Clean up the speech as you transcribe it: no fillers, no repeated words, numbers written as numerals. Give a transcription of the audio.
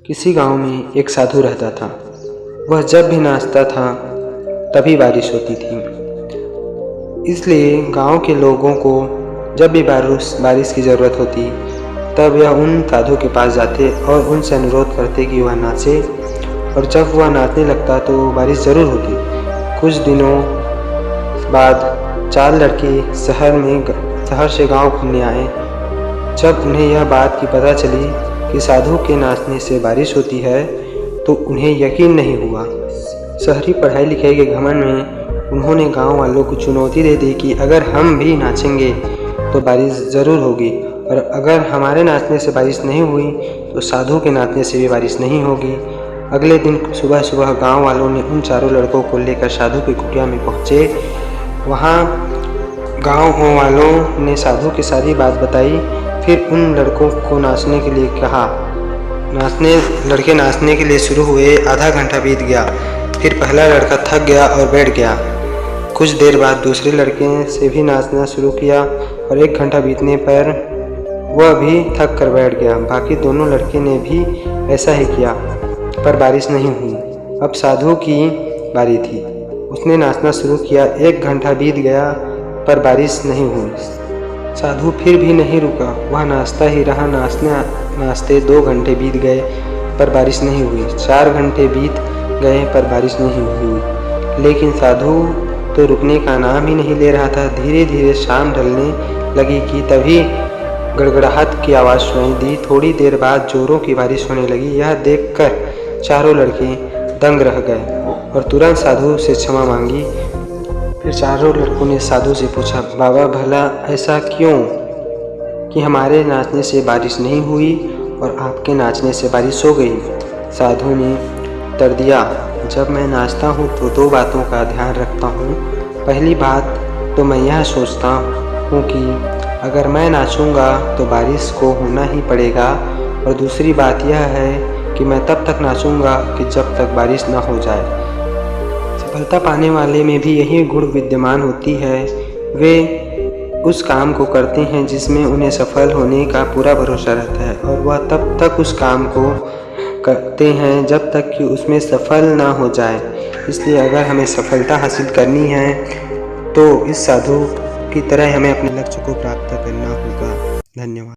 किसी गांव में एक साधु रहता था। वह जब भी नाचता था तभी बारिश होती थी। इसलिए गांव के लोगों को जब भी बारिश की ज़रूरत होती तब यह उन साधु के पास जाते और उनसे अनुरोध करते कि वह नाचे, और जब वह नाचने लगता तो बारिश ज़रूर होती। कुछ दिनों बाद 4 लड़के शहर से गांव घूमने आए। जब उन्हें यह बात की पता चली कि साधु के नाचने से बारिश होती है तो उन्हें यकीन नहीं हुआ। शहरी पढ़ाई लिखाई के घमंड में उन्होंने गांव वालों को चुनौती दे दी कि अगर हम भी नाचेंगे तो बारिश ज़रूर होगी, और अगर हमारे नाचने से बारिश नहीं हुई तो साधु के नाचने से भी बारिश नहीं होगी। अगले दिन सुबह सुबह गांव वालों ने उन चारों लड़कों को लेकर साधु की कुटिया में पहुँचे। वहाँ गांव वालों ने साधु की सारी बात बताई। फिर उन लड़कों को नाचने के लिए कहा। लड़के नाचने के लिए शुरू हुए। आधा घंटा बीत गया। फिर पहला लड़का थक गया और बैठ गया। कुछ देर बाद दूसरे लड़के से भी नाचना शुरू किया और 1 घंटा बीतने पर वह भी थक कर बैठ गया। बाकी दोनों लड़के ने भी ऐसा ही किया, पर बारिश नहीं हुई। अब साधु की बारी थी। उसने नाचना शुरू किया। 1 घंटा बीत गया पर बारिश नहीं हुई। साधु फिर भी नहीं रुका। वह नाचता ही रहा। नाचते 2 घंटे बीत गए पर बारिश नहीं हुई। 4 घंटे बीत गए पर बारिश नहीं हुई। लेकिन साधु तो रुकने का नाम ही नहीं ले रहा था। धीरे धीरे शाम ढलने लगी कि तभी गड़गड़ाहट की आवाज़ सुनाई दी। थोड़ी देर बाद जोरों की बारिश होने लगी। यह देखकर चारों लड़के दंग रह गए और तुरंत साधु से क्षमा मांगी। फिर चारों लड़कों ने साधु से पूछा, बाबा भला ऐसा क्यों कि हमारे नाचने से बारिश नहीं हुई और आपके नाचने से बारिश हो गई? साधु ने उत्तर दिया, जब मैं नाचता हूँ तो 2 बातों का ध्यान रखता हूँ। पहली बात तो मैं यह सोचता हूँ कि अगर मैं नाचूंगा तो बारिश को होना ही पड़ेगा, और दूसरी बात यह है कि मैं तब तक नाचूंगा कि जब तक बारिश न हो जाए। सफलता पाने वाले में भी यही गुण विद्यमान होती है। वे उस काम को करते हैं जिसमें उन्हें सफल होने का पूरा भरोसा रहता है, और वह तब तक उस काम को करते हैं जब तक कि उसमें सफल ना हो जाए। इसलिए अगर हमें सफलता हासिल करनी है तो इस साधु की तरह हमें अपने लक्ष्य को प्राप्त करना होगा। धन्यवाद।